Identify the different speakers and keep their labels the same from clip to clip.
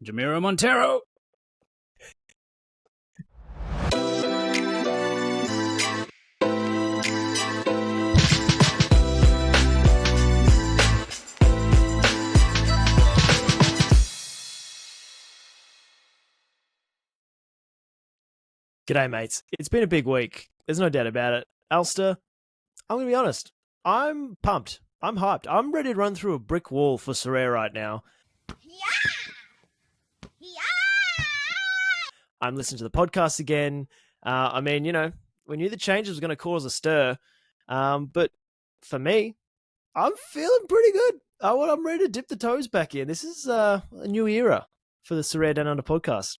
Speaker 1: Jamiro Montero.
Speaker 2: G'day, mates. It's been a big week. There's no doubt about it. Alster, I'm going to be honest. I'm pumped. I'm hyped. I'm ready to run through a brick wall for Sorare right now. I'm listening to the podcast again. We knew the changes was going to cause a stir. But for me, I'm feeling pretty good. I'm ready to dip the toes back in. This is a new era for the SorareDownunder podcast.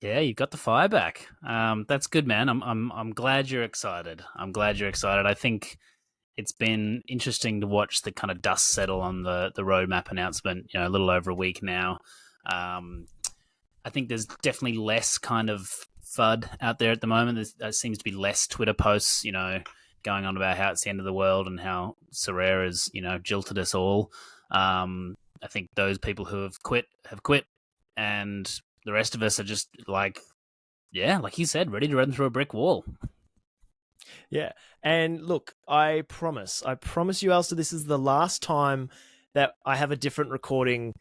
Speaker 1: Yeah, you've got the fire back. That's good, man. I'm glad you're excited. I think it's been interesting to watch the kind of dust settle on the roadmap announcement. A little over a week now. I think there's definitely less kind of FUD out there at the moment. There seems to be less Twitter posts, going on about how it's the end of the world and how Sorare has, jilted us all. I think those people who have quit, and the rest of us are just like you said, ready to run through a brick wall.
Speaker 2: Yeah. And look, I promise you, Alistair, this is the last time that I have a different recording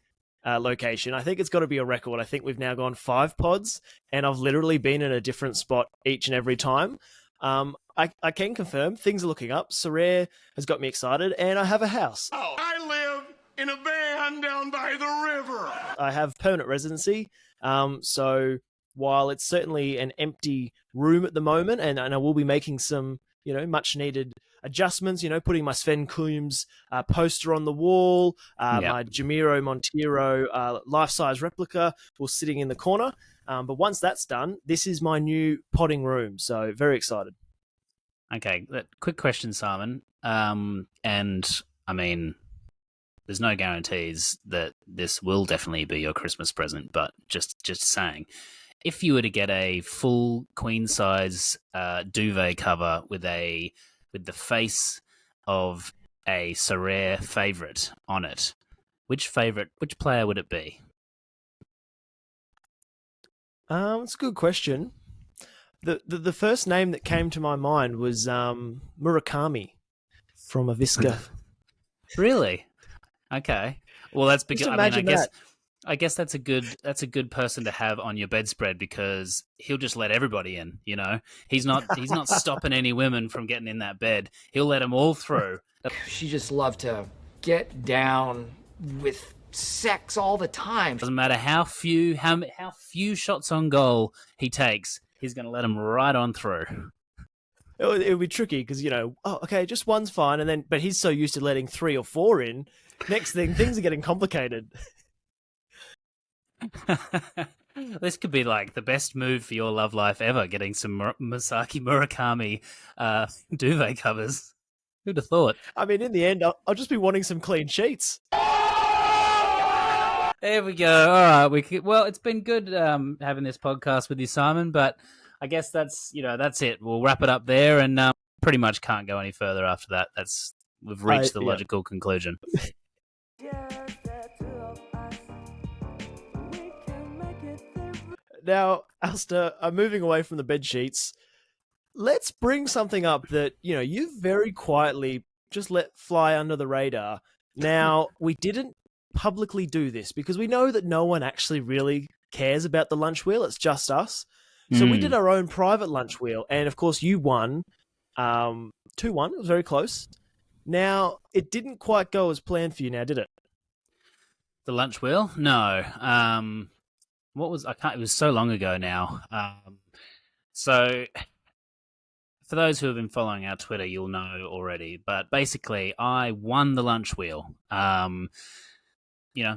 Speaker 2: location. I think it's got to be a record. I think we've now gone 5 pods, and I've literally been in a different spot each and every time. I can confirm things are looking up. Sorare has got me excited, and I have a house.
Speaker 3: Oh, I live in a van down by the river.
Speaker 2: I have permanent residency. So while it's certainly an empty room at the moment, and I will be making some, much needed adjustments, putting my Sven Coombs poster on the wall, my Jamiro Montero life-size replica will sitting in the corner. But once that's done, this is my new potting room. So very excited.
Speaker 1: Okay, quick question, Simon. There's no guarantees that this will definitely be your Christmas present, but just saying, if you were to get a full queen size duvet cover with the face of a Sorare favorite on it, which player would it be?
Speaker 2: It's a good question. The first name that came to my mind was Murakami from Aviska.
Speaker 1: Really? Okay. Well, that's because
Speaker 2: that.
Speaker 1: I guess that's a good person to have on your bedspread, because he'll just let everybody in. He's not stopping any women from getting in that bed. He'll let them all through.
Speaker 4: She just loved to get down with sex all the time.
Speaker 1: Doesn't matter how few shots on goal he takes, he's going to let them right on through.
Speaker 2: It would be tricky because just one's fine, but he's so used to letting 3 or 4 in. Next thing, things are getting complicated.
Speaker 1: This could be like the best move for your love life ever, getting some Masaki Murakami duvet covers. Who'd have thought?
Speaker 2: I mean, in the end, I'll just be wanting some clean sheets.
Speaker 1: There we go. All right. Well, it's been good having this podcast with you, Simon, but I guess that's it. We'll wrap it up there, and pretty much can't go any further after that. We've reached the logical conclusion.
Speaker 2: Now, Alistair, I'm moving away from the bed sheets. Let's bring something up that, you've very quietly just let fly under the radar. Now, we didn't publicly do this because we know that no one actually really cares about the lunch wheel. It's just us. So we did our own private lunch wheel. And of course, you won 2-1. It was very close. Now, it didn't quite go as planned for you now, did it?
Speaker 1: The lunch wheel? No. It was so long ago now. So for those who have been following our Twitter, you'll know already. But basically, I won the lunch wheel.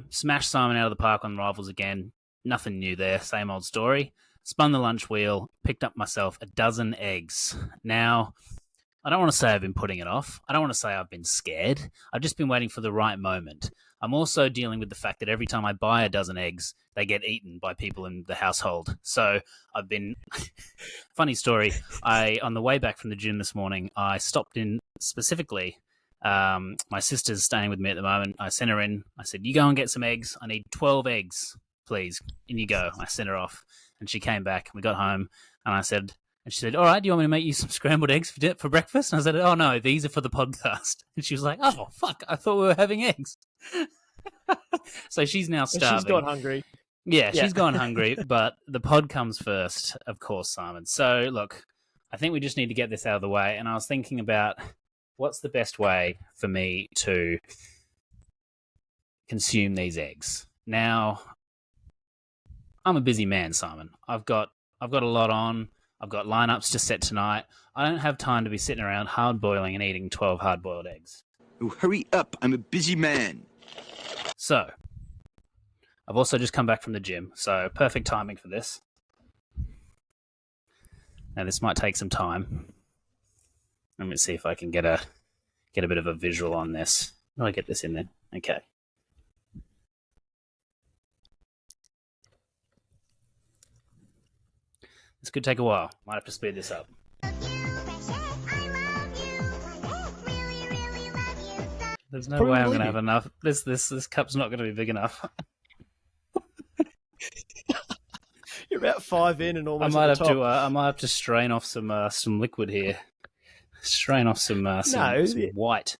Speaker 1: Smashed Simon out of the park on rivals again. Nothing new there. Same old story. Spun the lunch wheel. Picked up myself a dozen eggs. Now, I don't want to say I've been putting it off. I don't want to say I've been scared. I've just been waiting for the right moment. I'm also dealing with the fact that every time I buy a dozen eggs, they get eaten by people in the household. So I've been... Funny story. On the way back from the gym this morning, I stopped in specifically. My sister's staying with me at the moment. I sent her in. I said, you go and get some eggs. I need 12 eggs. please, in you go. I sent her off, and she came back. We got home, and I said, and she said, all right, do you want me to make you some scrambled eggs for breakfast? And I said, oh no, these are for the podcast. And she was like, oh fuck, I thought we were having eggs. So she's now starving.
Speaker 2: She's gone hungry.
Speaker 1: Yeah, she's gone hungry, but the pod comes first, of course, Simon. So, look, I think we just need to get this out of the way. And I was thinking about what's the best way for me to consume these eggs. Now, I'm a busy man, Simon. I've got a lot on. I've got lineups to set tonight. I don't have time to be sitting around hard boiling and eating 12 hard boiled eggs.
Speaker 5: Oh, hurry up. I'm a busy man.
Speaker 1: So, I've also just come back from the gym, so perfect timing for this. Now, this might take some time. Let me see if I can get a bit of a visual on this. How do I get this in there? Okay. This could take a while. Might have to speed this up. There's no way I'm going to have enough. This cup's not going to be big enough.
Speaker 2: You're about 5 in and almost.
Speaker 1: I might have to strain off some liquid here. Strain off some white.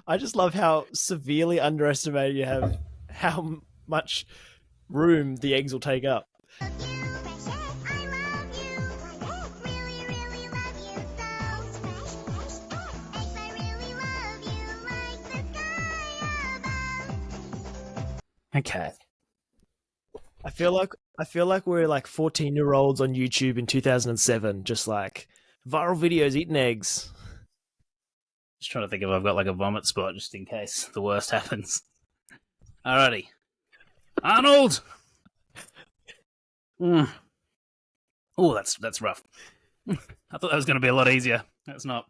Speaker 2: I just love how severely underestimated you have how much room the eggs will take up.
Speaker 1: Okay.
Speaker 2: I feel like we're like 14-year-olds on YouTube in 2007, just like viral videos eating eggs.
Speaker 1: Just trying to think if I've got like a vomit spot just in case the worst happens. Alrighty. Arnold! Oh, that's rough. I thought that was going to be a lot easier. That's not.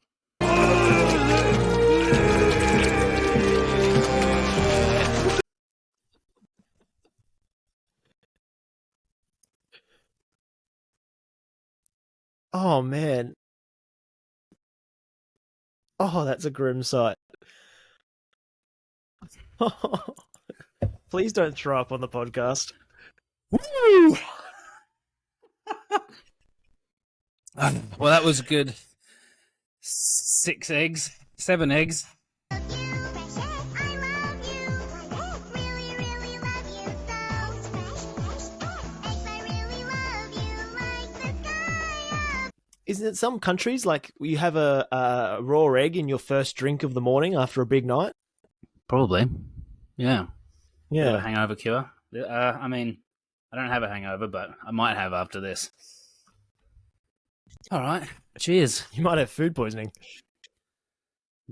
Speaker 2: Oh man. Oh, that's a grim sight. Please don't throw up on the podcast.
Speaker 1: Woo! Well, that was good. 7 eggs.
Speaker 2: Isn't it some countries like you have a raw egg in your first drink of the morning after a big night?
Speaker 1: Probably. Yeah.
Speaker 2: Yeah.
Speaker 1: A hangover cure. I mean, I don't have a hangover, but I might have after this. All right. Cheers.
Speaker 2: You might have food poisoning.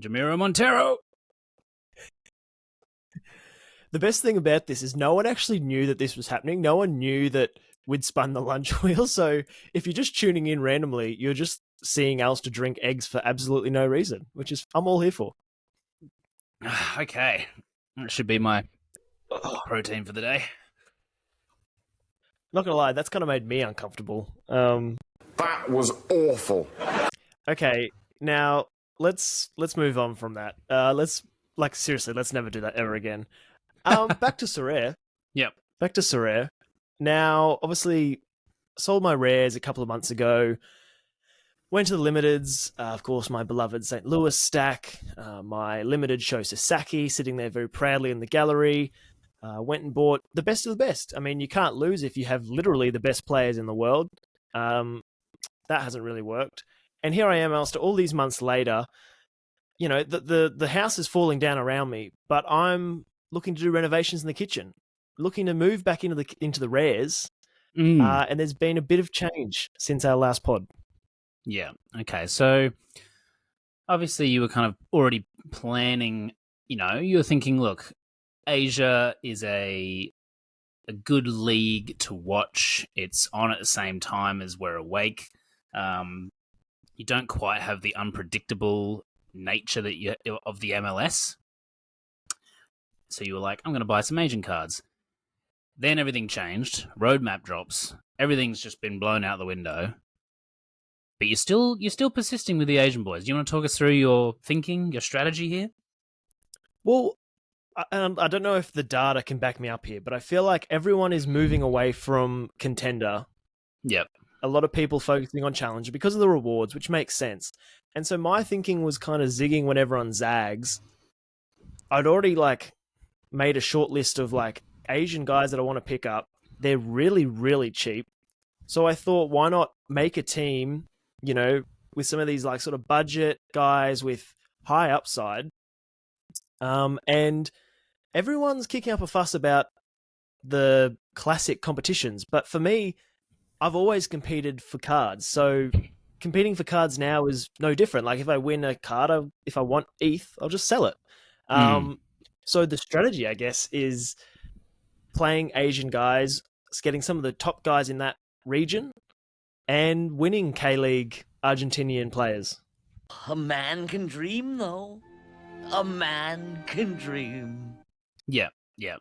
Speaker 1: Jamiro Montero.
Speaker 2: The best thing about this is no one actually knew that this was happening. No one knew that we'd spun the lunch wheel. So if you're just tuning in randomly, you're just seeing Alistair drink eggs for absolutely no reason, which is I'm all here for.
Speaker 1: Okay. That should be my protein for the day.
Speaker 2: Not gonna lie, that's kind of made me uncomfortable.
Speaker 3: That was awful.
Speaker 2: Okay, now let's move on from that. Seriously, let's never do that ever again. Back to Sorare.
Speaker 1: Yep.
Speaker 2: Back to Sorare. Now, obviously, sold my rares a couple of months ago. Went to the limiteds. Of course, my beloved St. Louis stack. My limited show Sasaki sitting there very proudly in the gallery. Went and bought the best of the best. I mean, you can't lose if you have literally the best players in the world. That hasn't really worked. And here I am, Alistair, all these months later. You know, the house is falling down around me, but I'm looking to do renovations in the kitchen, looking to move back into the rares. And there's been a bit of change since our last pod.
Speaker 1: Yeah. Okay. So obviously you were kind of already planning, you were thinking, look, Asia is a good league to watch. It's on at the same time as we're awake. You don't quite have the unpredictable nature of the MLS. So you were like, I'm going to buy some Asian cards. Then everything changed. Roadmap drops. Everything's just been blown out the window. But you're still persisting with the Asian boys. Do you want to talk us through your thinking, your strategy here?
Speaker 2: Well, and I don't know if the data can back me up here, but I feel like everyone is moving away from contender.
Speaker 1: Yep.
Speaker 2: A lot of people focusing on challenger because of the rewards, which makes sense. And so my thinking was kind of zigging when everyone zags. I'd already made a short list of Asian guys that I want to pick up. They're really, really cheap. So I thought, why not make a team, with some of these sort of budget guys with high upside. And everyone's kicking up a fuss about the classic competitions. But for me, I've always competed for cards. So competing for cards now is no different. Like if I win a card, if I want ETH, I'll just sell it. So the strategy, I guess, is playing Asian guys, getting some of the top guys in that region, and winning K-League Argentinian players.
Speaker 6: A man can dream, though. A man can dream.
Speaker 1: Yeah.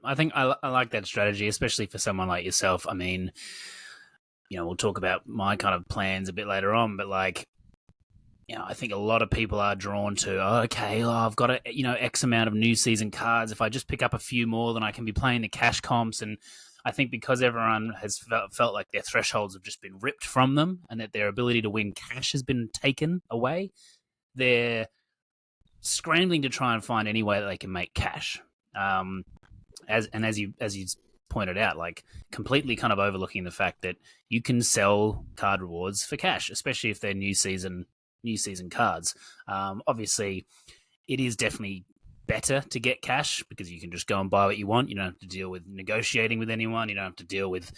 Speaker 1: I think I like that strategy, especially for someone like yourself. I mean, we'll talk about my kind of plans a bit later on, but I think a lot of people are drawn to, I've got X amount of new season cards. If I just pick up a few more, then I can be playing the cash comps. And I think because everyone has felt like their thresholds have just been ripped from them and that their ability to win cash has been taken away, they're scrambling to try and find any way that they can make cash. As you pointed out, completely kind of overlooking the fact that you can sell card rewards for cash, especially if they're new season cards. Obviously, it is definitely better to get cash because you can just go and buy what you want. You don't have to deal with negotiating with anyone. You don't have to deal with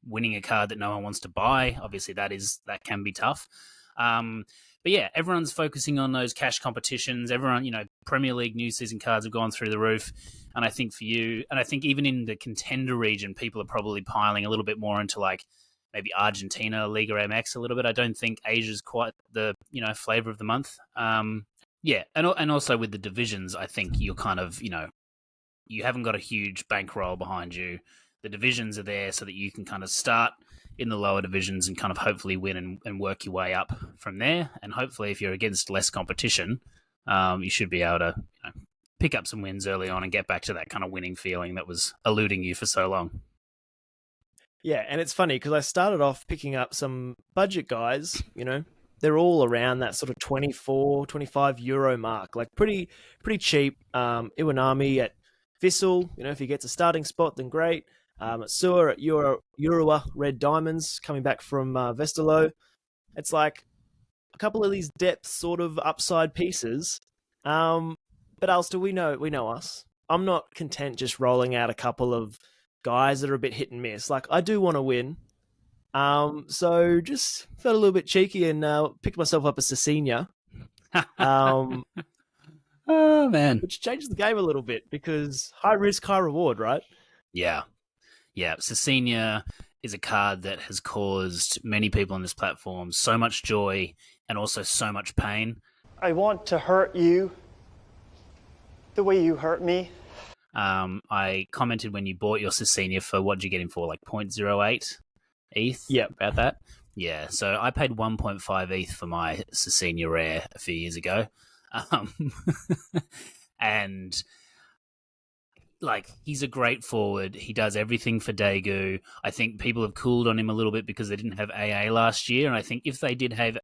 Speaker 1: winning a card that no one wants to buy. Obviously, that can be tough. But yeah, everyone's focusing on those cash competitions. Everyone, Premier League new season cards have gone through the roof. And I think for you, and I think even in the contender region, people are probably piling a little bit more into maybe Argentina, Liga MX a little bit. I don't think Asia's quite the, flavor of the month. Yeah. And also with the divisions, I think you're kind of, you haven't got a huge bankroll behind you. The divisions are there so that you can kind of start in the lower divisions and kind of hopefully win and work your way up from there. And hopefully if you're against less competition, you should be able to pick up some wins early on and get back to that kind of winning feeling that was eluding you for so long.
Speaker 2: Yeah, and it's funny because I started off picking up some budget guys, they're all around that sort of 24, 25 euro mark, pretty cheap. Iwanami at Vissel, if he gets a starting spot, then great. At Sewer at Urawa Red Diamonds, coming back from Vesterlo. It's a couple of these depth sort of upside pieces. But Alistair, we know us. I'm not content just rolling out a couple of guys that are a bit hit and miss. I do want to win. So just felt a little bit cheeky and picked myself up as a senior.
Speaker 1: Oh, man.
Speaker 2: Which changes the game a little bit because high risk, high reward, right?
Speaker 1: Yeah. Cecina is a card that has caused many people on this platform so much joy and also so much pain.
Speaker 7: I want to hurt you the way you hurt me.
Speaker 1: I commented when you bought your Cecina for, what did you get him for, 0.08 ETH?
Speaker 2: Yeah.
Speaker 1: About that? Yeah, so I paid 1.5 ETH for my Cecina Rare a few years ago. And he's a great forward. He does everything for Daegu. I think people have cooled on him a little bit because they didn't have AA last year. And I think if they did have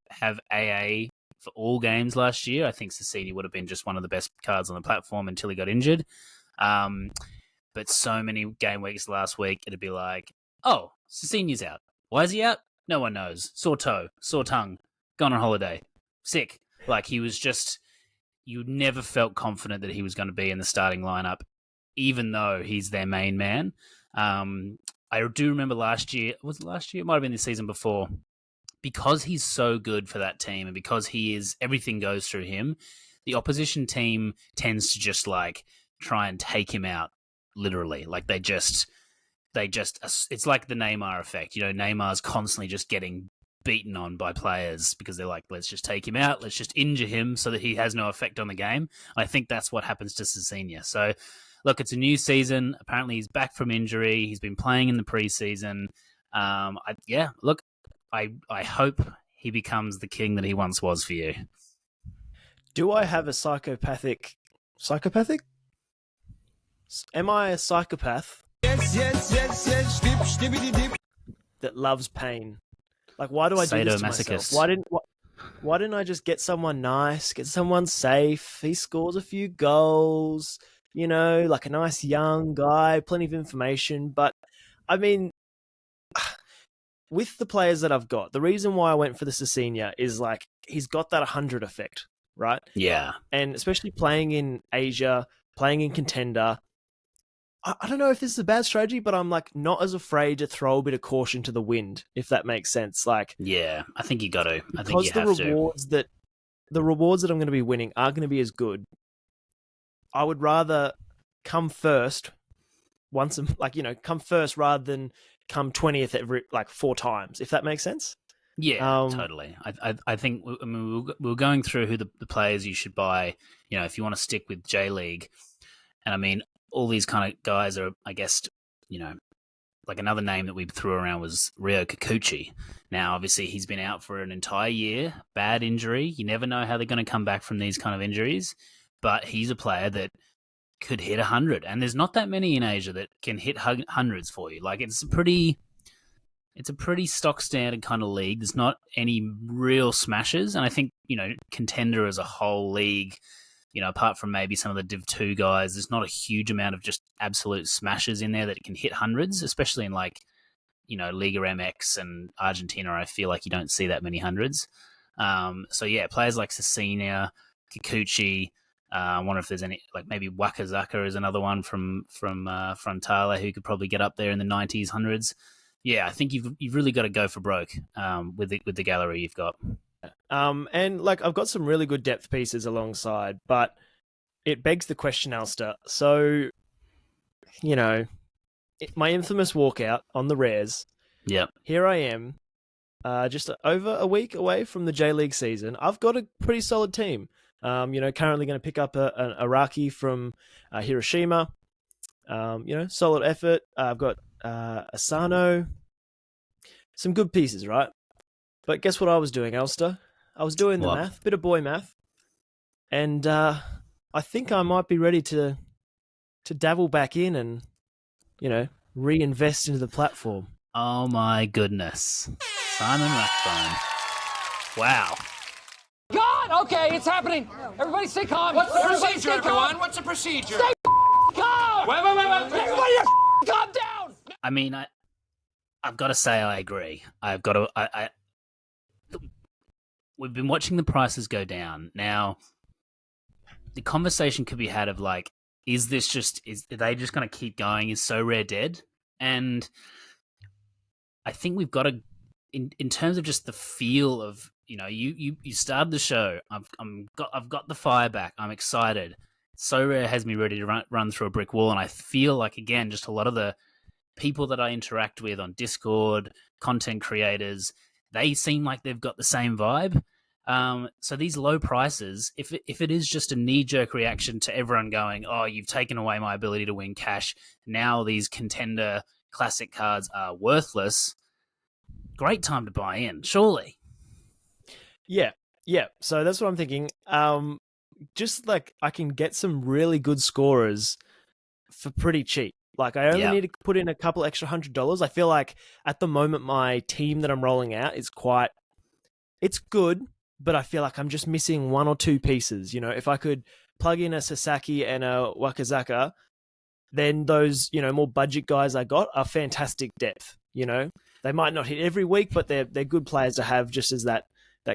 Speaker 1: AA for all games last year, I think Cecina would have been just one of the best cards on the platform until he got injured. But so many game weeks last week, it'd be Cecina's out. Why is he out? No one knows. Sore toe, sore tongue, gone on holiday, sick. He was just, you never felt confident that he was going to be in the starting lineup, even though he's their main man. I do remember last year, was it last year? It might have been the season before. Because he's so good for that team and because everything goes through him, the opposition team tends to just try and take him out, literally. It's like the Neymar effect. Neymar's constantly just getting beaten on by players because they're let's just take him out, let's just injure him so that he has no effect on the game. I think that's what happens to Cecina. So, look, it's a new season. Apparently he's back from injury. He's been playing in the preseason. I hope he becomes the king that he once was for you.
Speaker 2: Do I have a psychopathic? Am I a psychopath that loves pain? Like, why do I do this to myself?
Speaker 1: Sadomasochist.
Speaker 2: Why didn't I just get someone nice, get someone safe? He scores a few goals, like a nice young guy, plenty of information. But I mean, with the players that I've got, the reason why I went for the Cecina is like he's got that 100 effect, right?
Speaker 1: Yeah.
Speaker 2: And especially playing in Asia, playing in Contender. I don't know if this is a bad strategy, but I'm like not as afraid to throw a bit of caution to the wind, if that makes sense. Like,
Speaker 1: Yeah, I think you got to. I think
Speaker 2: because
Speaker 1: you have to.
Speaker 2: The rewards that I'm going to be winning are going to be as good. I would rather come first come first rather than come 20th every 4 times, if that makes sense.
Speaker 1: Yeah, totally. I think we were going through who the players you should buy, if you want to stick with J League. And I mean, all these kind of guys are, I guess, like another name that we threw around was Ryo Kikuchi. Now, obviously, he's been out for an entire year, bad injury. You never know how they're going to come back from these kind of injuries, but he's a player that could hit 100. And there's not that many in Asia that can hit hundreds for you. Like, it's a pretty stock standard kind of league. There's not any real smashes. And I think, Contender as a whole league, apart from maybe some of the Div 2 guys, there's not a huge amount of just absolute smashes in there that can hit hundreds, especially in Liga MX and Argentina. I feel like you don't see that many hundreds. So yeah, players like Cecina, Kikuchi, I wonder if there's any, like maybe Wakazaka is another one from Frontale who could probably get up there in the 90s, hundreds. Yeah, I think you've really got to go for broke with the gallery you've got.
Speaker 2: And I've got some really good depth pieces alongside, but it begs the question, Alistair. So, my infamous walkout on the rares.
Speaker 1: Yep.
Speaker 2: Here I am, just over a week away from the J League season. I've got a pretty solid team. Currently going to pick up an Araki from Hiroshima. Solid effort. I've got Asano. Some good pieces, right? But guess what I was doing, Alistair? I was doing the math, bit of boy math, and I think I might be ready to dabble back in and, reinvest into the platform.
Speaker 1: Oh my goodness. Simon Rathbone. Wow.
Speaker 4: God, okay, it's happening. Everybody stay calm.
Speaker 3: What's the
Speaker 4: Everybody
Speaker 3: procedure,
Speaker 4: stay
Speaker 3: everyone?
Speaker 4: calm.
Speaker 3: What's the procedure?
Speaker 4: Stay calm.
Speaker 3: Wait.
Speaker 4: Everybody calm down.
Speaker 1: I mean, I've got to say I agree. We've been watching the prices go down. Now, the conversation could be had of are they just going to keep going? Is Sorare dead? And I think we've got to, in terms of just the feel of, you started the show. I've got the fire back. I'm excited. Sorare has me ready to run through a brick wall. And I feel like, again, just a lot of the people that I interact with on Discord, content creators, they seem like they've got the same vibe. So these low prices, if it is just a knee-jerk reaction to everyone going, oh, you've taken away my ability to win cash, now these Contender classic cards are worthless, great time to buy in, surely.
Speaker 2: Yeah. So that's what I'm thinking. Just I can get some really good scorers for pretty cheap. I only need to put in a couple extra $100. I feel like at the moment my team that I'm rolling out is it's good, but I feel like I'm just missing one or two pieces. If I could plug in a Sasaki and a Wakazaka, then those, more budget guys I got are fantastic depth. They might not hit every week, but they're good players to have just as that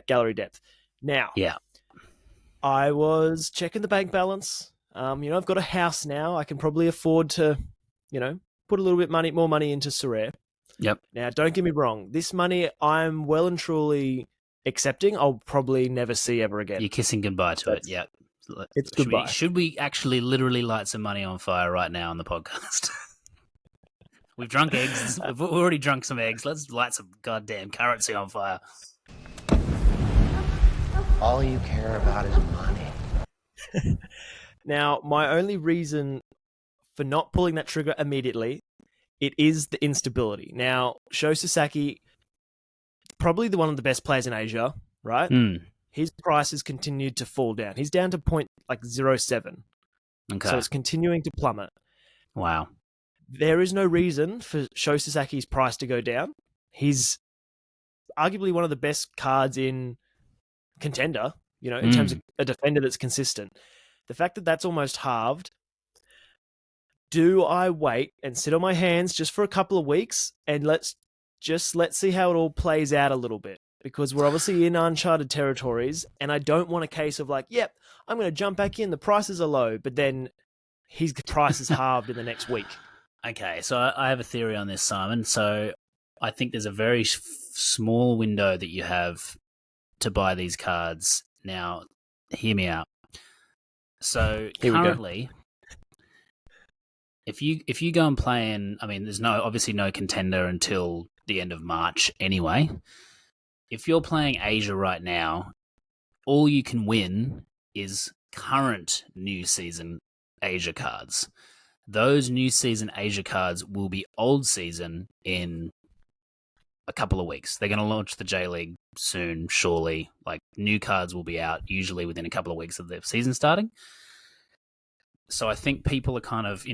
Speaker 2: gallery depth. Now, I was checking the bank balance. I've got a house now. I can probably afford to, put a little bit more money into Sorare.
Speaker 1: Yep.
Speaker 2: Now, don't get me wrong. This money I'm well and truly accepting. I'll probably never see ever again.
Speaker 1: You're kissing goodbye to it. Yeah.
Speaker 2: It's goodbye.
Speaker 1: Should we actually literally light some money on fire right now on the podcast? We've drunk eggs. We've already drunk some eggs. Let's light some goddamn currency on fire.
Speaker 8: All you care about is money.
Speaker 2: Now, my only reason for not pulling that trigger immediately, it is the instability. Now, Sho Sasaki, probably one of the best players in Asia, right? His price has continued to fall down. He's down to 0.07.
Speaker 1: Okay.
Speaker 2: So it's continuing to plummet.
Speaker 1: Wow.
Speaker 2: There is no reason for Sho Sasaki's price to go down. He's arguably one of the best cards in Contender, in terms of a defender that's consistent. The fact that that's almost halved, do I wait and sit on my hands just for a couple of weeks and let's see how it all plays out a little bit? Because we're obviously in uncharted territories, and I don't want a case of like, yep, I'm going to jump back in, the prices are low, but then his price is halved in the next week.
Speaker 1: Okay, so I have a theory on this, Simon. So I think there's a very small window that you have to buy these cards. Now, hear me out. So currently, if you go and play in, I mean, there's obviously no Contender until the end of March anyway. If you're playing Asia right now, all you can win is current new season Asia cards. Those new season Asia cards will be old season in a couple of weeks. They're going to launch the J League soon, surely. Like, new cards will be out usually within a couple of weeks of the season starting. So I think people are kind of,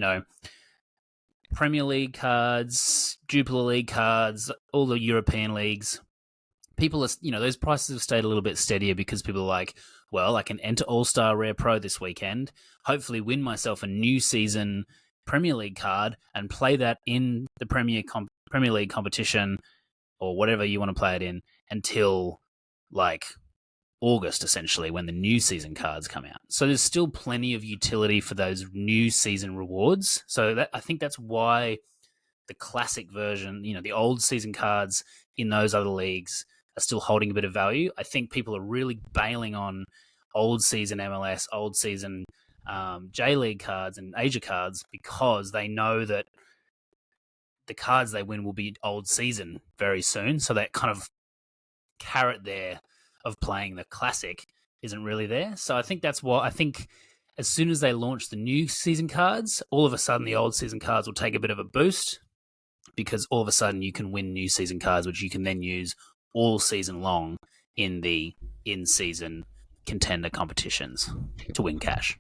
Speaker 1: Premier League cards, Jupiler League cards, all the European leagues. People are, those prices have stayed a little bit steadier because people are like, well, I can enter All-Star Rare Pro this weekend, hopefully win myself a new season Premier League card and play that in the Premier League competition or whatever you want to play it in until like August, essentially, when the new season cards come out. So there's still plenty of utility for those new season rewards. So I think that's why the classic version, the old season cards in those other leagues are still holding a bit of value. I think people are really bailing on old season MLS, old season J League cards and Asia cards because they know that the cards they win will be old season very soon. So that kind of carrot there of playing the classic isn't really there. So I think that's what I think. As soon as they launch the new season cards, all of a sudden the old season cards will take a bit of a boost because all of a sudden you can win new season cards, which you can then use all season long in the in-season Contender competitions to win cash.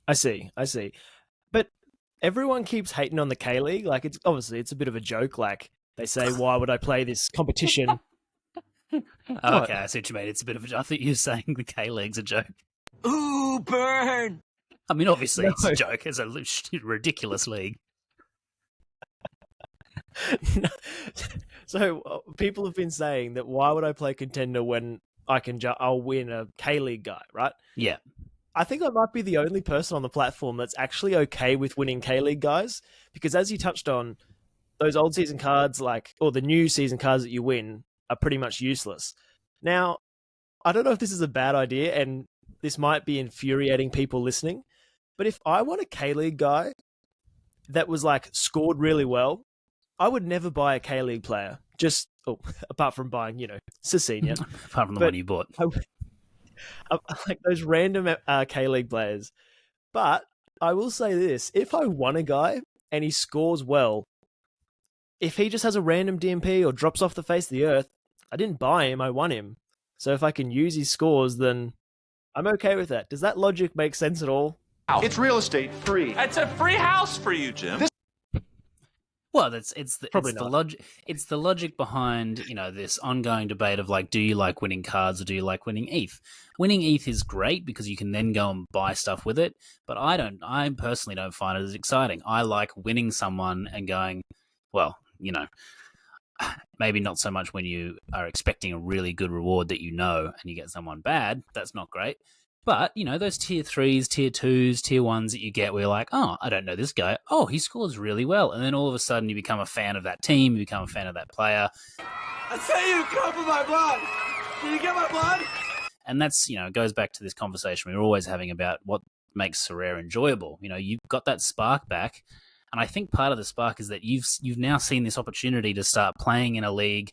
Speaker 2: I see. But everyone keeps hating on the K-League. Like, it's a bit of a joke. Like, they say, why would I play this competition?
Speaker 1: Okay, I see what you mean. It's a bit of a... I think you're saying the K-League's a joke.
Speaker 6: Ooh, burn!
Speaker 1: I mean, obviously it's a joke. It's a ridiculous league.
Speaker 2: So people have been saying that why would I play Contender when I'll win a K-League guy, right?
Speaker 1: Yeah.
Speaker 2: I think I might be the only person on the platform that's actually okay with winning K-League guys, because as you touched on, those old season cards, or the new season cards that you win, are pretty much useless. Now, I don't know if this is a bad idea, and this might be infuriating people listening, but if I want a K-League guy that was scored really well, I would never buy a K-League player. Apart from buying, Cecina.
Speaker 1: Apart from the one you bought.
Speaker 2: I like those random K-League players. But I will say this, if I want a guy and he scores well, if he just has a random DMP or drops off the face of the earth, I didn't buy him, I won him. So if I can use his scores, then I'm okay with that. Does that logic make sense at all?
Speaker 3: It's real estate free.
Speaker 9: It's a free house for you, Jim.
Speaker 1: Well, it's the logic behind, this ongoing debate of do you like winning cards or do you like winning ETH? Winning ETH is great because you can then go and buy stuff with it, but I personally don't find it as exciting. I like winning someone and going, well, maybe not so much when you are expecting a really good reward that and you get someone bad. That's not great. But, those tier 3s, tier 2s, tier 1s that you get where you're like, oh, I don't know this guy. Oh, he scores really well. And then all of a sudden you become a fan of that team, you become a fan of that player.
Speaker 3: I say you come for my blood. Can you get my blood?
Speaker 1: And that's, it goes back to this conversation we're always having about what makes Sorare enjoyable. You've got that spark back. And I think part of the spark is that you've now seen this opportunity to start playing in a league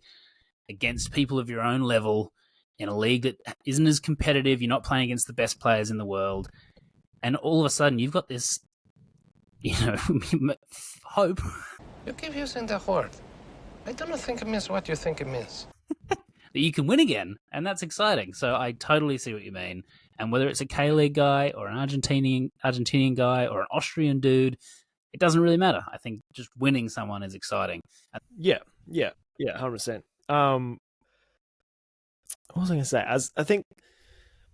Speaker 1: against people of your own level, in a league that isn't as competitive. You're not playing against the best players in the world. And all of a sudden, you've got this, hope.
Speaker 8: You keep using the word. I don't think it means what you think it means.
Speaker 1: That you can win again. And that's exciting. So I totally see what you mean. And whether it's a K-League guy or an Argentinian guy or an Austrian dude, it doesn't really matter. I think just winning someone is exciting.
Speaker 2: Yeah, 100%. What was I going to say? I think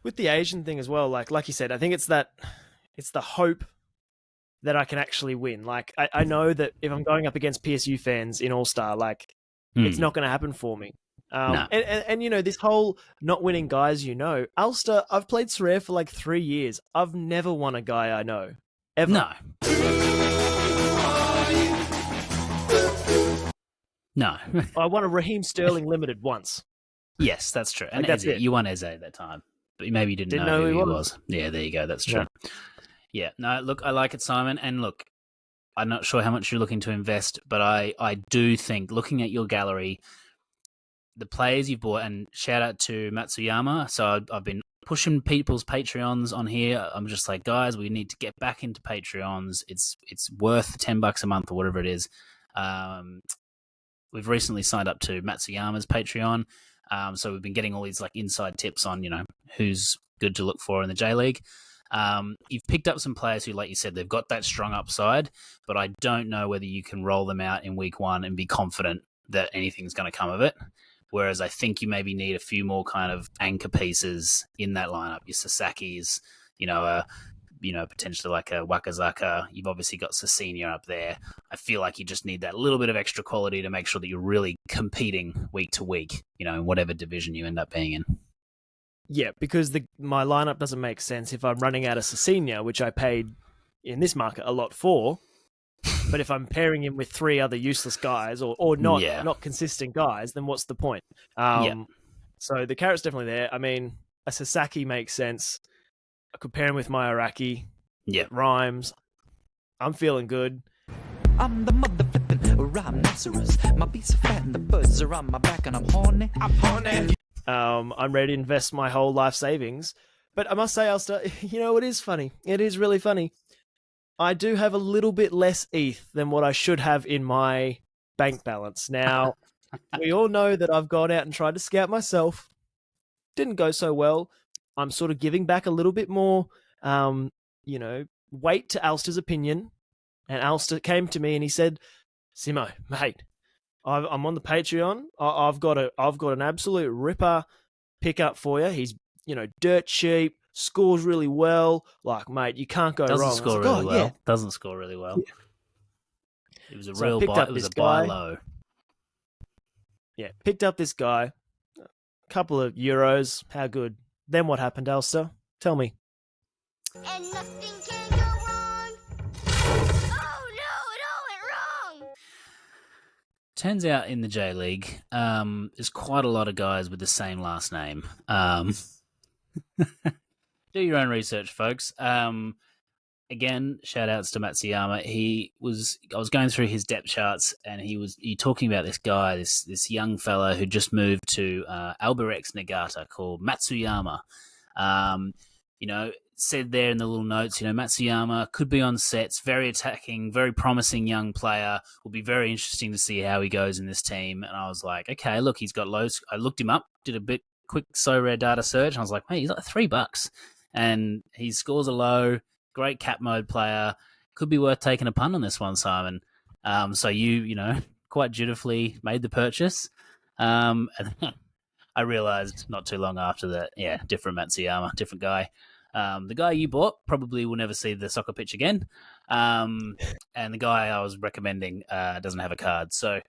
Speaker 2: with the Asian thing as well, like you said, I think it's the hope that I can actually win. Like I know that if I'm going up against PSU fans in All Star, like it's not going to happen for me.
Speaker 1: No.
Speaker 2: And you know, this whole not winning guys, Ulster, I've played Sorare for like 3 years. I've never won a guy I know. Ever.
Speaker 1: No. No.
Speaker 2: I won a Raheem Sterling Limited once.
Speaker 1: Yes, that's true. And
Speaker 2: that's
Speaker 1: Eze,
Speaker 2: it.
Speaker 1: you won Eze at that time. But maybe you didn't know who he was. Yeah, there you go. That's true. Yeah. No, look, I like it, Simon. And look, I'm not sure how much you're looking to invest, but I do think, looking at your gallery, the players you've bought, and shout out to Matsuyama. So I've been pushing people's Patreons on here. I'm just like, guys, we need to get back into Patreons. It's worth $10 a month or whatever it is. We've recently signed up to Matsuyama's Patreon. So we've been getting all these like inside tips on, who's good to look for in the J League. You've picked up some players who, like you said, they've got that strong upside, but I don't know whether you can roll them out in week one and be confident that anything's going to come of it. Whereas I think you maybe need a few more kind of anchor pieces in that lineup. Your Sasaki's, potentially like a Wakazaka. You've obviously got Cecilia up there. I feel like you just need that little bit of extra quality to make sure that you're really competing week to week, in whatever division you end up being in.
Speaker 2: Yeah, because my lineup doesn't make sense if I'm running out of Cecilia, which I paid in this market a lot for. But if I'm pairing him with 3 other useless guys or not consistent guys, then what's the point? So the carrot's definitely there. I mean, a Sasaki makes sense. I could pair him with my Araki.
Speaker 1: Yeah.
Speaker 2: Rhymes. I'm feeling good.
Speaker 10: I'm the mother flipping rhinoceros. My beats are fat and the birds are on my back and I'm horny.
Speaker 2: I'm ready to invest my whole life savings. But I must say, Ulster, it is funny. It is really funny. I do have a little bit less ETH than what I should have in my bank balance. Now, we all know that I've gone out and tried to scout myself. Didn't go so well. I'm sort of giving back a little bit more, weight to Ulster's opinion. And Ulster came to me and he said, Simo, mate, I'm on the Patreon. I've got an absolute ripper pickup for you. He's, dirt cheap. Scores really well. Like, mate, you can't go wrong.
Speaker 1: Doesn't score really well. Yeah. Doesn't score really well. Yeah. It was a real buy. It was a buy low.
Speaker 2: Yeah, picked up this guy. A couple of euros. How good. Then what happened, Ulster? Tell me.
Speaker 11: And nothing can go wrong. Oh no, it all went wrong.
Speaker 1: Turns out in the J League, there's quite a lot of guys with the same last name. Do your own research, folks. Again, shout outs to Matsuyama. I was going through his depth charts and he talking about this guy, this young fella who just moved to Albirex Nagata called Matsuyama. Said there in the little notes, Matsuyama could be on sets, very attacking, very promising young player. Will be very interesting to see how he goes in this team. And I was like, okay, look, he's got lows. I looked him up, did a bit quick Sorare data search, and I was like, mate, he's like $3. And he scores a low, great cap mode player. Could be worth taking a punt on this one, Simon. So you quite dutifully made the purchase. And I realized not too long after that, different Matsuyama, different guy. The guy you bought probably will never see the soccer pitch again. And the guy I was recommending doesn't have a card. So,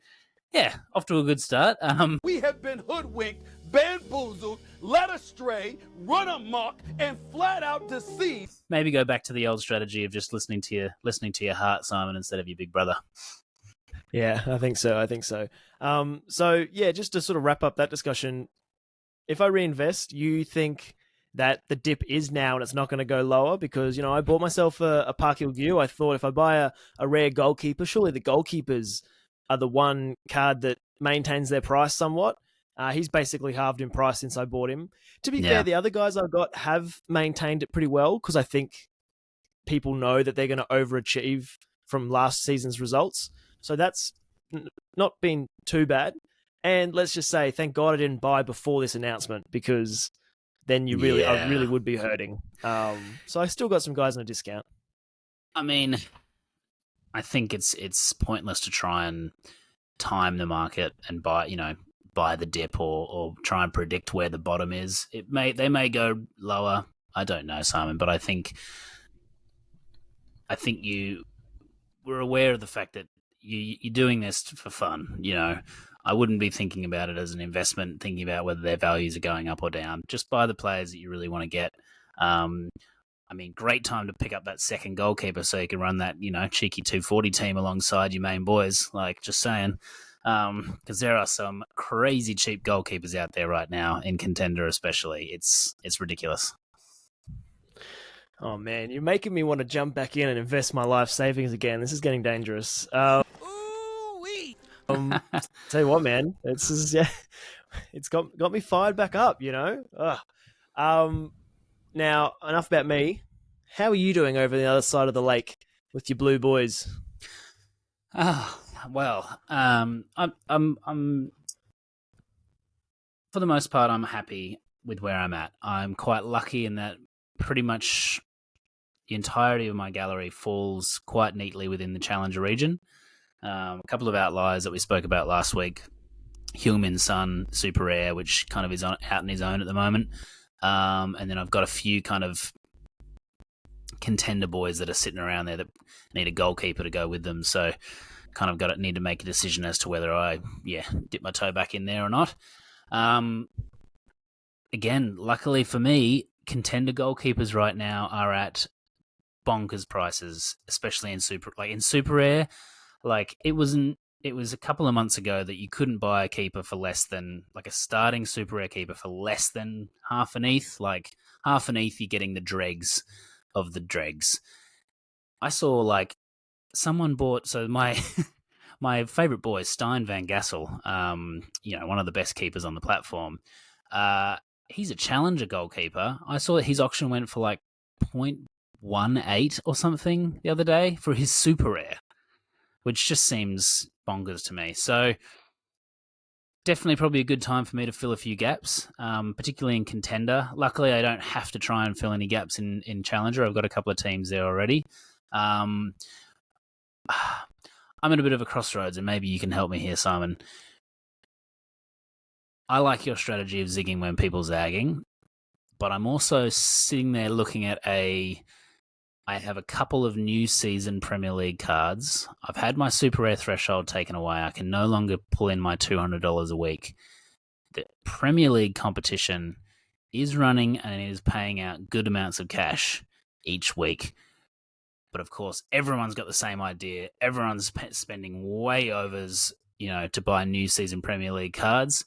Speaker 1: off to a good start.
Speaker 3: We have been hoodwinked, bamboozled, led astray, run amok, and flat out deceived.
Speaker 1: Maybe go back to the old strategy of just listening to your heart, Simon, instead of your big brother.
Speaker 2: Yeah, I think so. Just to sort of wrap up that discussion, if I reinvest, you think that the dip is now and it's not going to go lower? Because, I bought myself a Park Hill-Gu. I thought if I buy a rare goalkeeper, surely the goalkeepers are the one card that maintains their price somewhat. He's basically halved in price since I bought him. To be fair, the other guys I've got have maintained it pretty well because I think people know that they're going to overachieve from last season's results. So that's not been too bad. And let's just say, thank God I didn't buy before this announcement because then I really would be hurting. So I still got some guys on a discount.
Speaker 1: I mean, I think it's pointless to try and time the market and buy the dip or try and predict where the bottom is. They may go lower. I don't know, Simon, but I think you were aware of the fact that you're doing this for fun. I wouldn't be thinking about it as an investment, thinking about whether their values are going up or down. Just buy the players that you really want to get. Great time to pick up that second goalkeeper so you can run that, cheeky 240 team alongside your main boys. Like, just saying. Because there are some crazy cheap goalkeepers out there right now, in Contender especially. It's ridiculous.
Speaker 2: Oh, man, you're making me want to jump back in and invest my life savings again. This is getting dangerous. Tell you what, man, it's got me fired back up, Now, enough about me. How are you doing over the other side of the lake with your blue boys?
Speaker 1: Well, I'm for the most part, I'm happy with where I'm at. I'm quite lucky in that pretty much the entirety of my gallery falls quite neatly within the Challenger region. A couple of outliers that we spoke about last week. Heung-min Son, Super Rare, which kind of is out on his own at the moment. And then I've got a few kind of Contender boys that are sitting around there that need a goalkeeper to go with them. So kind of need to make a decision as to whether I dip my toe back in there or not. Again, luckily for me, Contender goalkeepers right now are at bonkers prices, especially in Super Rare. Like, it was a couple of months ago that you couldn't buy a keeper for less than, like, a starting Super Rare keeper for less than half an ETH. Like, half an ETH, you're getting the dregs of the dregs. I saw, like, someone bought, so my my favourite boy, Stein Van Gassel, one of the best keepers on the platform. He's a Challenger goalkeeper. I saw that his auction went for like 0.18 or something the other day for his Super Rare, which just seems bonkers to me. So definitely probably a good time for me to fill a few gaps, particularly in Contender. Luckily, I don't have to try and fill any gaps in Challenger. I've got a couple of teams there already. I'm at a bit of a crossroads, and maybe you can help me here, Simon. I like your strategy of zigging when people zagging, but I'm also sitting there looking at I have a couple of new season Premier League cards. I've had my Super Rare threshold taken away. I can no longer pull in my $200 a week. The Premier League competition is running and it is paying out good amounts of cash each week. But of course, everyone's got the same idea. Everyone's spending way overs, to buy new season Premier League cards.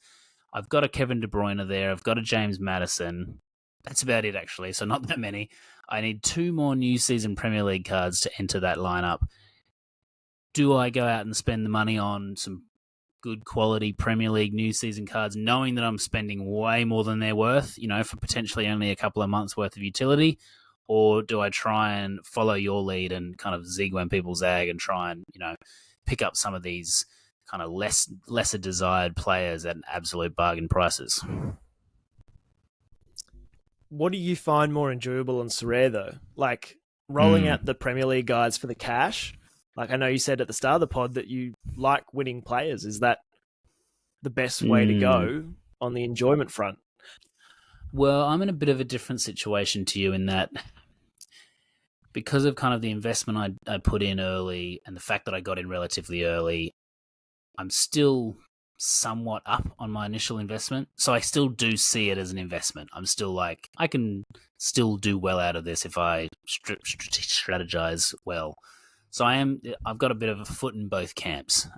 Speaker 1: I've got a Kevin De Bruyne there. I've got a James Maddison. That's about it, actually, so not that many. I need 2 more new season Premier League cards to enter that lineup. Do I go out and spend the money on some good quality Premier League new season cards, knowing that I'm spending way more than they're worth, for potentially only a couple of months' worth of utility? Or do I try and follow your lead and kind of zig when people zag and try and, pick up some of these kind of lesser desired players at absolute bargain prices?
Speaker 2: What do you find more enjoyable on Sorare, though? Like, rolling out the Premier League guides for the cash? Like, I know you said at the start of the pod that you like winning players. Is that the best way to go on the enjoyment front?
Speaker 1: Well, I'm in a bit of a different situation to you in that because of kind of the investment I put in early and the fact that I got in relatively early, I'm still somewhat up on my initial investment. So I still do see it as an investment. I'm still like, I can still do well out of this if I strategize well. So I've got a bit of a foot in both camps.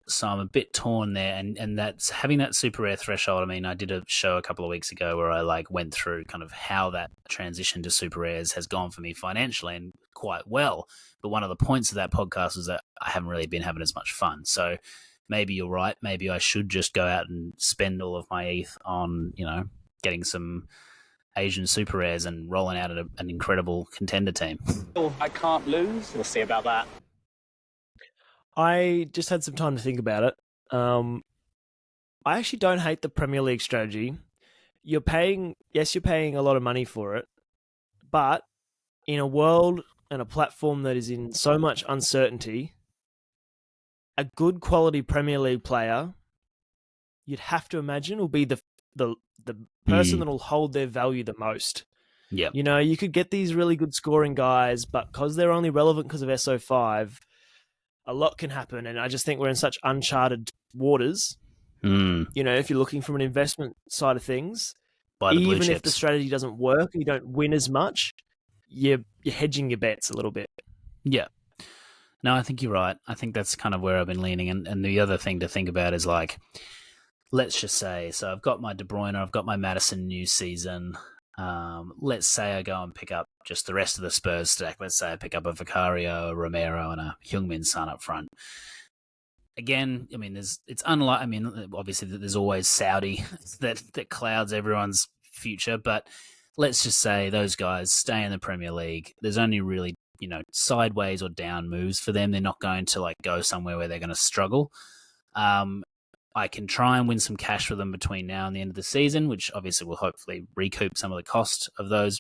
Speaker 1: So I'm a bit torn there, and that's having that Super Rare threshold. I mean, I did a show a couple of weeks ago where I went through kind of how that transition to Super Rares has gone for me financially, and quite well. But one of the points of that podcast was that I haven't really been having as much fun. So maybe you're right. Maybe I should just go out and spend all of my ETH on, getting some Asian Super Rares and rolling out an incredible Contender team.
Speaker 12: I can't lose. We'll see about that.
Speaker 2: I just had some time to think about it. I actually don't hate the Premier League strategy. You're paying a lot of money for it, but in a world and a platform that is in so much uncertainty, a good quality Premier League player, you'd have to imagine, will be the person that will hold their value the most.
Speaker 1: Yeah.
Speaker 2: You know, you could get these really good scoring guys, but because they're only relevant because of SO5, a lot can happen. And I just think we're in such uncharted waters. You know, if you're looking from an investment side of things, even if the strategy doesn't work, you don't win as much, you're hedging your bets a little bit.
Speaker 1: Yeah. No, I think you're right. I think that's kind of where I've been leaning. And the other thing to think about is like, let's just say, so I've got my De Bruyne, I've got my Maddison new season. Let's say I go and pick up just the rest of the Spurs stack. Let's say I pick up a Vicario, a Romero, and a Heung-min Son up front. Again, I mean, obviously there's always Saudi that clouds everyone's future, but let's just say those guys stay in the Premier League. There's only really, you know, sideways or down moves for them. They're not going to like go somewhere where they're going to struggle. I can try and win some cash for them between now and the end of the season, which obviously will hopefully recoup some of the cost of those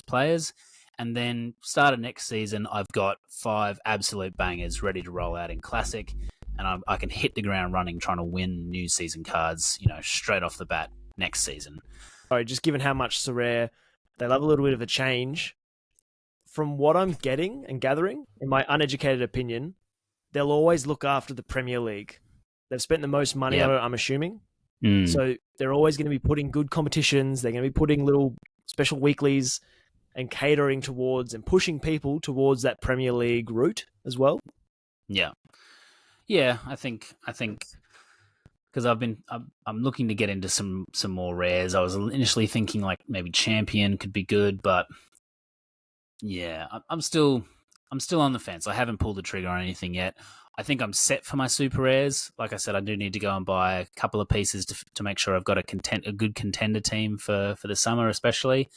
Speaker 1: players. And then start of next season, I've got 5 absolute bangers ready to roll out in Classic, and I can hit the ground running trying to win new season cards, you know, straight off the bat next season.
Speaker 2: Sorry, just given how much Sorare, they love a little bit of a change. From what I'm getting and gathering, in my uneducated opinion, they'll always look after the Premier League. They've spent the most money on it, I'm assuming. So they're always going to be putting good competitions. They're going to be putting little special weeklies and catering towards and pushing people towards that Premier League route as well.
Speaker 1: Yeah, I think because I'm looking to get into some more rares. I was initially thinking like maybe Champion could be good, but yeah, I'm still on the fence. I haven't pulled the trigger on anything yet. I think I'm set for my super rares. Like I said, I do need to go and buy a couple of pieces to make sure I've got a good contender team for the summer, especially.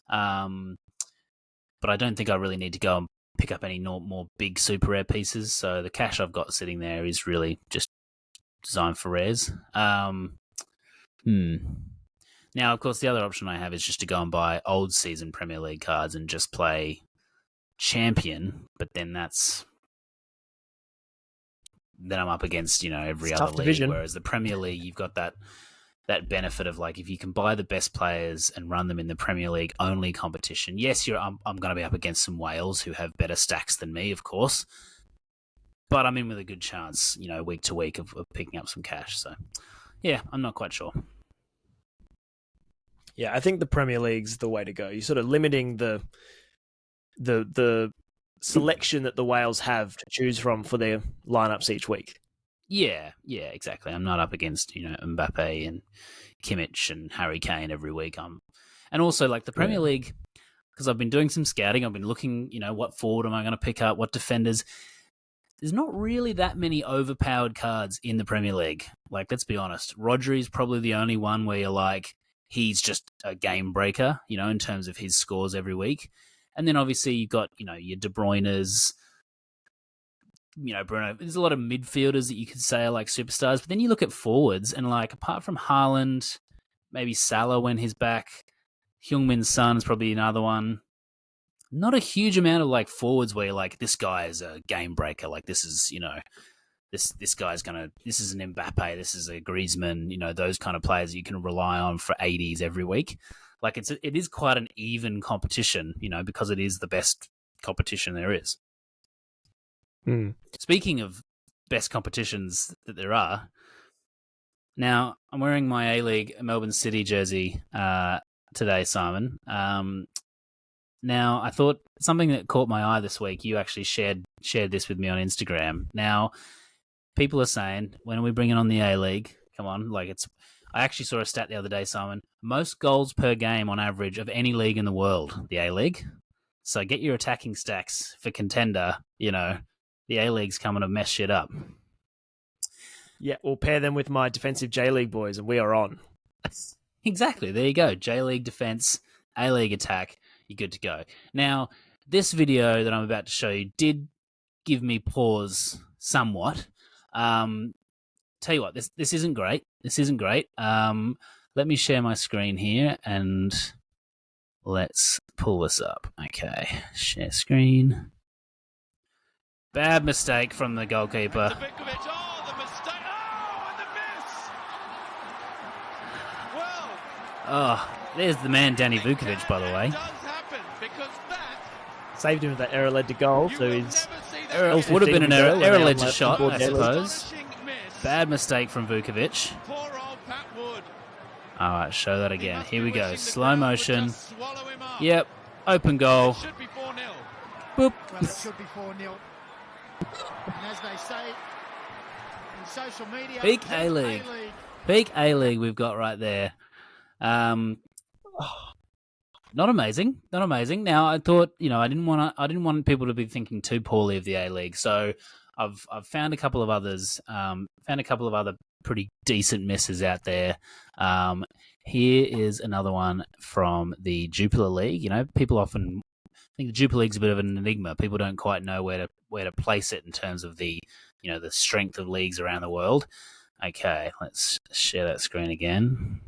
Speaker 1: But I don't think I really need to go and pick up any more big super rare pieces. So the cash I've got sitting there is really just designed for rares. Now, of course, the other option I have is just to go and buy old season Premier League cards and just play Champion. But then I'm up against, you know, every other league.
Speaker 2: Division.
Speaker 1: Whereas the Premier League, you've got that benefit of like if you can buy the best players and run them in the Premier League only competition. Yes, I'm going to be up against some whales who have better stacks than me, of course, but I'm in with a good chance, you know, week to week of picking up some cash. So yeah, I'm not quite sure.
Speaker 2: Yeah, I think the Premier League's the way to go. You're sort of limiting the selection that the whales have to choose from for their lineups each week.
Speaker 1: Yeah, exactly. I'm not up against, you know, Mbappe and Kimmich and Harry Kane every week. And also like the Premier League, because I've been doing some scouting, I've been looking, you know, what forward am I going to pick up, what defenders. There's not really that many overpowered cards in the Premier League. Like, let's be honest. Rodri's probably the only one where you're like, he's just a game breaker, you know, in terms of his scores every week. And then obviously you've got, you know, your De Bruyne's, you know, Bruno, there's a lot of midfielders that you could say are like superstars, but then you look at forwards and like apart from Haaland, maybe Salah when he's back, Heung-min Son is probably another one. Not a huge amount of like forwards where you're like, this guy is a game breaker. Like this is, you know, this is an Mbappe, this is a Griezmann, you know, those kind of players that you can rely on for 80s every week. Like it is quite an even competition, you know, because it is the best competition there is. Speaking of best competitions that there are, now I'm wearing my A-League Melbourne City jersey today, Simon. Now I thought something that caught my eye this week. You actually shared this with me on Instagram. Now people are saying, when are we bringing on the A-League? Come on, like I actually saw a stat the other day, Simon. Most goals per game on average of any league in the world, the A-League. So get your attacking stacks for contender, you know. The A-League's coming to mess shit up.
Speaker 2: Yeah, we'll pair them with my defensive J-League boys, and we are on.
Speaker 1: Exactly. There you go. J-League defense, A-League attack. You're good to go. Now, this video that I'm about to show you did give me pause somewhat. Tell you what, this isn't great. This isn't great. Let me share my screen here, and Let's pull this up. Okay, share screen. Bad mistake from the goalkeeper. Oh, there's the man, Danny Vukovic, by the way.
Speaker 2: Saved him with that error led to goal. So he's
Speaker 1: it would have been an error led to shot, I suppose. Bad mistake from Vukovic. All right, show that again. Here we go. Slow motion. Yep. Open goal. Boop.
Speaker 13: Well, it should be 4-0. And as they say in social media,
Speaker 1: Peak A-League. Peak A-League we've got right there. Not amazing. Not amazing. Now, I thought, I didn't want people to be thinking too poorly of the A-League. So I've found a couple of others. Found a couple of other pretty decent misses out there. Here is another one from the Jupiler League. People often think the Jupiler League's a bit of an enigma. People don't quite know where to place it in terms of the the strength of leagues around the world. Okay, let's share that screen again.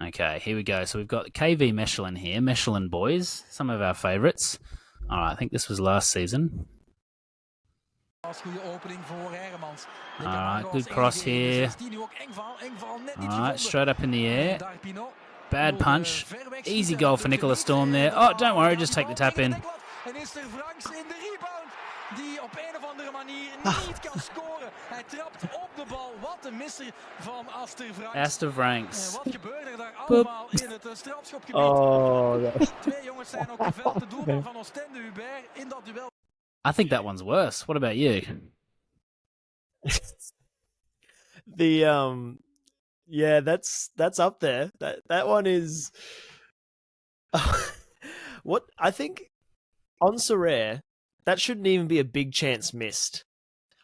Speaker 1: Okay, here we go. So we've got KV Mechelen here. Mechelen boys, some of our favourites. All right, I think this was last season. All right, good cross here. All right, straight up in the air. Bad punch. Easy goal for Nicola Storm there. Oh, don't worry, just take the tap in.
Speaker 10: Die op een of andere manier niet kan scoren. Hij trapt op de bal. Wat een misser van
Speaker 1: Aster Franks.
Speaker 10: Wat gebeurde er daar allemaal in het strafschopgebied? Twee jongens zijn ook geveld. De doelman van Oostende Hubert in dat duel.
Speaker 1: I think that one's worse. What about you?
Speaker 2: Yeah, that's up there. That one is what I think on Sorare. That shouldn't even be a big chance missed.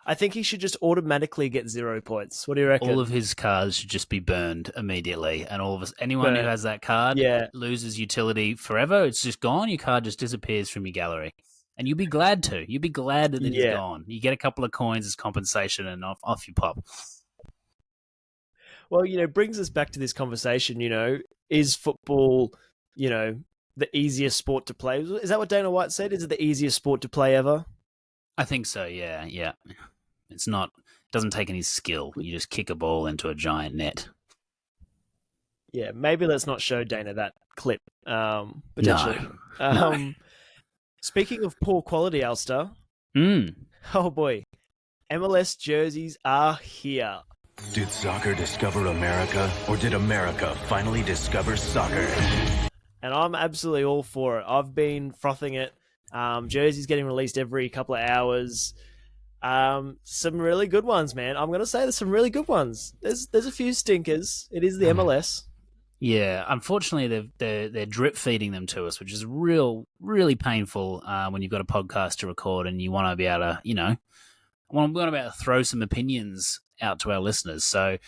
Speaker 2: I think he should just automatically get 0 points. What do you reckon?
Speaker 1: All of his cards should just be burned immediately, and anyone who has that card loses utility forever. It's just gone. Your card just disappears from your gallery, and you'll be glad to. You'll be glad that it's gone. You get a couple of coins as compensation, and off you pop.
Speaker 2: Well, brings us back to this conversation. Is football, the easiest sport to play? Is that what Dana White said? Is it the easiest sport to play ever?
Speaker 1: I think so, yeah. It's not, it doesn't take any skill. You just kick a ball into a giant net.
Speaker 2: Yeah, maybe let's not show Dana that clip, potentially.
Speaker 1: No.
Speaker 2: Speaking of poor quality, Alster. Oh boy. MLS jerseys are here.
Speaker 14: Did soccer discover America, or did America finally discover soccer?
Speaker 2: And I'm absolutely all for it. I've been frothing it. Jerseys getting released every couple of hours. Some really good ones, man. I'm going to say there's some really good ones. There's a few stinkers. It is the MLS.
Speaker 1: Yeah, unfortunately, they're drip feeding them to us, which is really painful when you've got a podcast to record and you want to be able to, want to be able to throw some opinions out to our listeners. So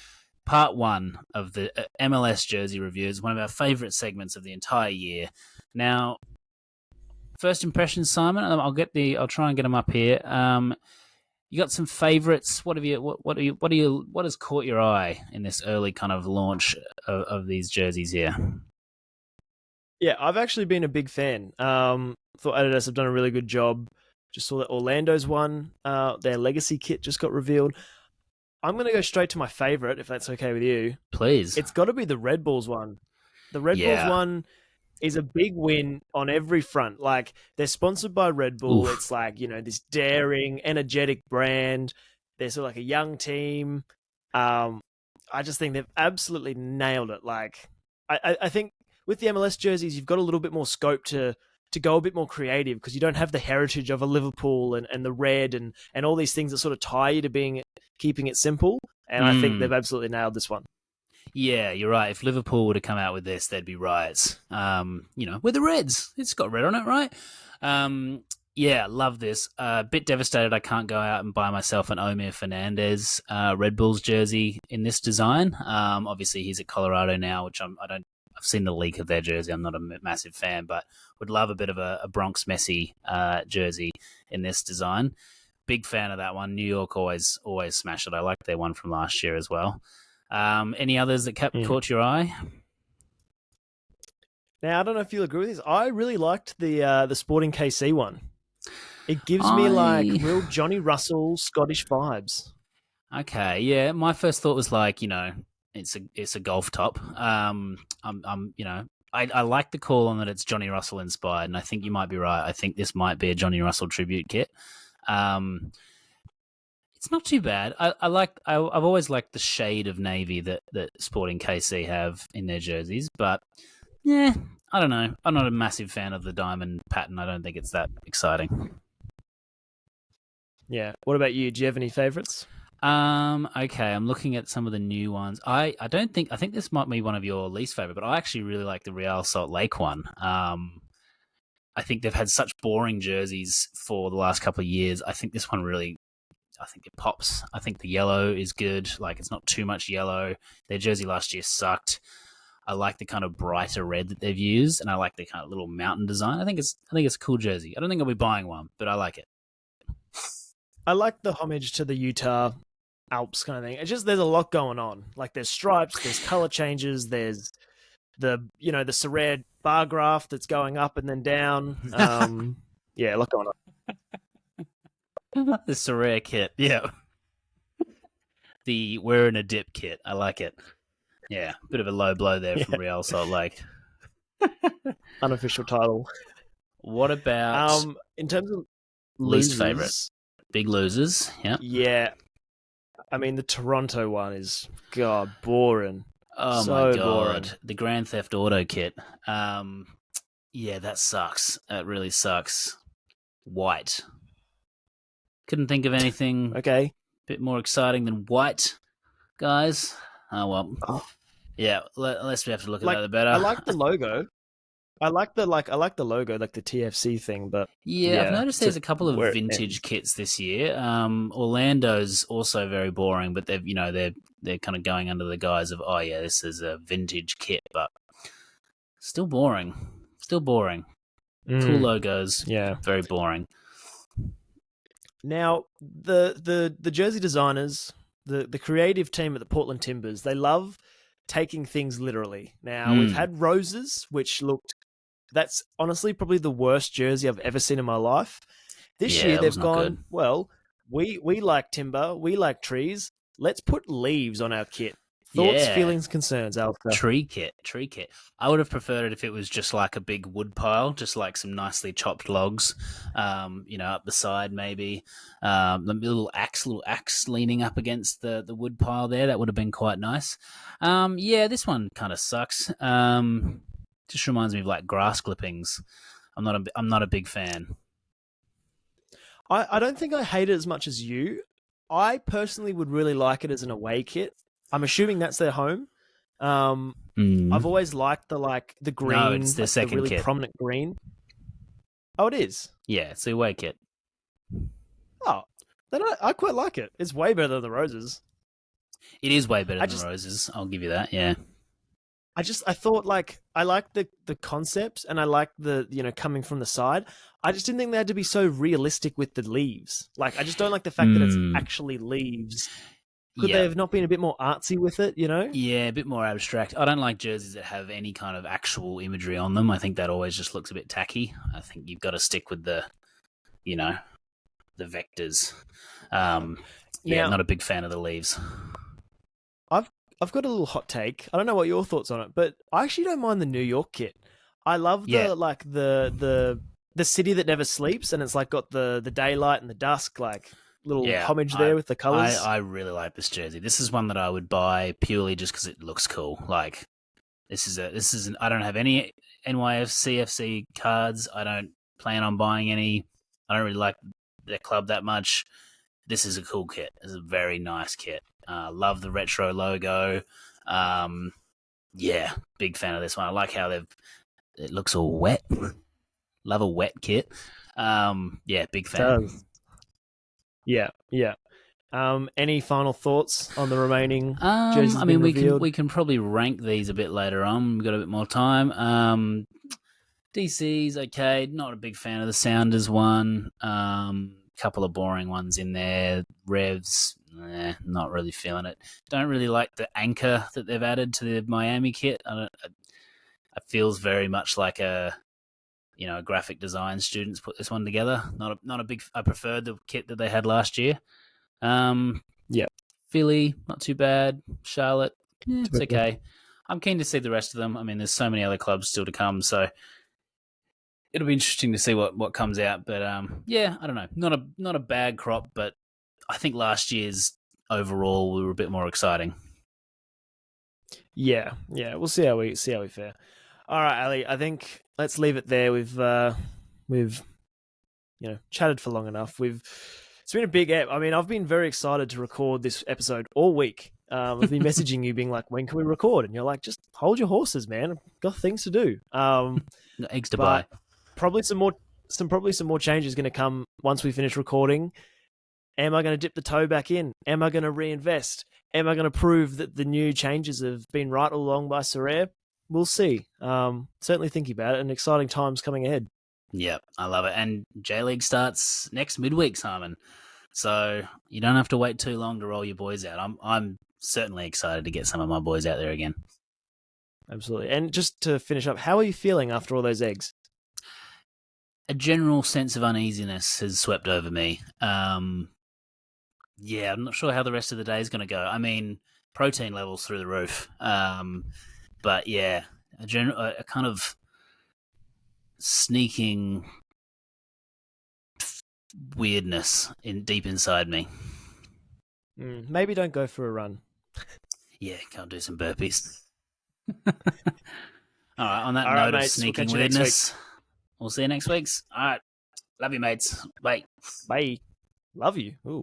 Speaker 1: part one of the MLS jersey review is one of our favourite segments of the entire year. Now, first impressions, Simon. I'll try and get them up here. You got some favourites. What has caught your eye in this early kind of launch of these jerseys here?
Speaker 2: Yeah, I've actually been a big fan. Thought Adidas have done a really good job. Just saw that Orlando's one. Their legacy kit just got revealed. I'm going to go straight to my favourite, if that's okay with you.
Speaker 1: Please.
Speaker 2: It's got to be the Red Bulls one. The Red Bulls one is a big win on every front. Like, they're sponsored by Red Bull. Oof. It's like, this daring, energetic brand. They're sort of like a young team. I just think they've absolutely nailed it. Like, I think with the MLS jerseys, you've got a little bit more scope to go a bit more creative because you don't have the heritage of a Liverpool and the red and all these things that sort of tie you to keeping it simple. And I think they've absolutely nailed this one.
Speaker 1: Yeah, you're right. If Liverpool were to come out with this, there'd be riots. We're the Reds. It's got red on it, right? Yeah, love this. Bit devastated I can't go out and buy myself an Omir Fernandez Red Bulls jersey in this design. Obviously, he's at Colorado now, which I've seen the leak of their jersey. I'm not a massive fan, but would love a bit of a Bronx Messi jersey in this design. big fan of that one. New York always smash it. I like their one from last year as well. Any others that caught your eye?
Speaker 2: Now, I don't know if you'll agree with this. I really liked the Sporting KC one. It gives me like real Johnny Russell Scottish vibes.
Speaker 1: Okay, yeah. My first thought was like, it's a golf top. I like the call on that it's Johnny Russell inspired, and I think you might be right. I think this might be a Johnny Russell tribute kit. It's not too bad. I've always liked the shade of navy that Sporting KC have in their jerseys, but yeah, I don't know. I'm not a massive fan of the diamond pattern. I don't think it's that exciting.
Speaker 2: Yeah. What about you? Do you have any favorites?
Speaker 1: Okay, I'm looking at some of the new ones. I think this might be one of your least favorite, but I actually really like the Real Salt Lake one. I think they've had such boring jerseys for the last couple of years. I think this one really, I think it pops. I think the yellow is good. Like, it's not too much yellow. Their jersey last year sucked. I like the kind of brighter red that they've used, and I like the kind of little mountain design. I think it's a cool jersey. I don't think I'll be buying one, but I like it.
Speaker 2: I like the homage to the Utah Alps kind of thing. It's just there's a lot going on. Like, there's stripes, there's color changes, there's the Sorare bar graph that's going up and then down. Yeah, a lot going on.
Speaker 1: The Sorare kit, yeah. The we're in a dip kit. I like it. Yeah, bit of a low blow there from Real Salt Lake.
Speaker 2: Unofficial title.
Speaker 1: What about
Speaker 2: in terms of
Speaker 1: least favorite? Big losers, yeah.
Speaker 2: Yeah. I mean, the Toronto one is, God, boring.
Speaker 1: Oh
Speaker 2: so
Speaker 1: my God.
Speaker 2: Boring.
Speaker 1: The Grand Theft Auto kit. Yeah, that sucks. That really sucks. White. Couldn't think of anything
Speaker 2: okay.
Speaker 1: Bit more exciting than white, guys. Oh, well.
Speaker 2: Oh.
Speaker 1: Yeah, unless we have to look at that, the better.
Speaker 2: I like the logo. I like the logo, like the TFC thing, but
Speaker 1: yeah, I've noticed there's a couple of vintage kits this year. Orlando's also very boring, but they're kind of going under the guise of, oh yeah, this is a vintage kit, but still boring. Cool logos,
Speaker 2: yeah,
Speaker 1: very boring.
Speaker 2: Now the jersey designers, the creative team at the Portland Timbers, they love taking things literally. Now we've had roses, which looked. That's honestly probably the worst jersey I've ever seen in my life. This year they've gone, good. Well, we like timber, we like trees. Let's put leaves on our kit. Thoughts, feelings, concerns, Alpha?
Speaker 1: Tree kit. I would have preferred it if it was just like a big wood pile, just like some nicely chopped logs, up the side maybe. The little axe leaning up against the wood pile there. That would have been quite nice. This one kind of sucks. Just reminds me of like grass clippings. I'm not a big fan.
Speaker 2: I don't think I hate it as much as you. I personally would really like it as an away kit. I'm assuming that's their home. I've always liked the green.
Speaker 1: No, it's their second
Speaker 2: the really
Speaker 1: kit.
Speaker 2: Prominent green. Oh, it is?
Speaker 1: Yeah, it's the away kit.
Speaker 2: Oh, then I quite like it. It's way better than the roses.
Speaker 1: It is way better than the roses. I'll give you that, yeah.
Speaker 2: I thought I like the concept and I like the coming from the side. I just didn't think they had to be so realistic with the leaves. Like, I just don't like the fact that it's actually leaves. Could they have not been a bit more artsy with it,
Speaker 1: Yeah, a bit more abstract. I don't like jerseys that have any kind of actual imagery on them. I think that always just looks a bit tacky. I think you've got to stick with the vectors. Not a big fan of the leaves.
Speaker 2: I've got a little hot take. I don't know what your thoughts on it, but I actually don't mind the New York kit. I love the city that never sleeps, and it's like got the daylight and the dusk, like little homage there with the colors.
Speaker 1: I really like this jersey. This is one that I would buy purely just because it looks cool. Like, I don't have any NYCFC cards. I don't plan on buying any. I don't really like their club that much. This is a cool kit. It's a very nice kit. Love the retro logo. Big fan of this one. I like how it looks all wet. Love a wet kit. Big fan.
Speaker 2: Yeah. Any final thoughts on the remaining jerseys?
Speaker 1: I mean, we can probably rank these a bit later on. We've got a bit more DC's okay. Not a big fan of the Sounders one. couple of boring ones in there. Revs, not really feeling it. Don't really like the anchor that they've added to the Miami kit. It feels very much like a graphic design students put this one together. Not a big. I preferred the kit that they had last year.
Speaker 2: Yeah.
Speaker 1: Philly, not too bad. Charlotte, it's okay. I'm keen to see the rest of them. I mean, there's so many other clubs still to come, so it'll be interesting to see what comes out. But yeah, I don't know. Not a bad crop, but I think last year's overall we were a bit more exciting.
Speaker 2: Yeah. We'll see how we fare. All right, Ali. I think let's leave it there. We've chatted for long enough. It's been a big ep. I mean, I've been very excited to record this episode all week. I've been messaging you, being like, "When can we record?" And you're like, "Just hold your horses, man. I've got things to do."
Speaker 1: Eggs to buy.
Speaker 2: Probably some more changes going to come once we finish recording. Am I going to dip the toe back in? Am I going to reinvest? Am I going to prove that the new changes have been right all along by Sorare? We'll see. Certainly thinking about it, and exciting times coming ahead.
Speaker 1: Yeah, I love it. And J-League starts next midweek, Simon. So you don't have to wait too long to roll your boys out. I'm certainly excited to get some of my boys out there again.
Speaker 2: Absolutely. And just to finish up, how are you feeling after all those eggs?
Speaker 1: A general sense of uneasiness has swept over me. Yeah, I'm not sure how the rest of the day is going to go. I mean, protein levels through the roof. But yeah, a kind of sneaking weirdness deep inside me.
Speaker 2: Maybe don't go for a run.
Speaker 1: Yeah, can't do some burpees. All right, on that note of sneaking weirdness, we'll see you next week. All right, love you, mates. Bye.
Speaker 2: Bye. Love you. Ooh.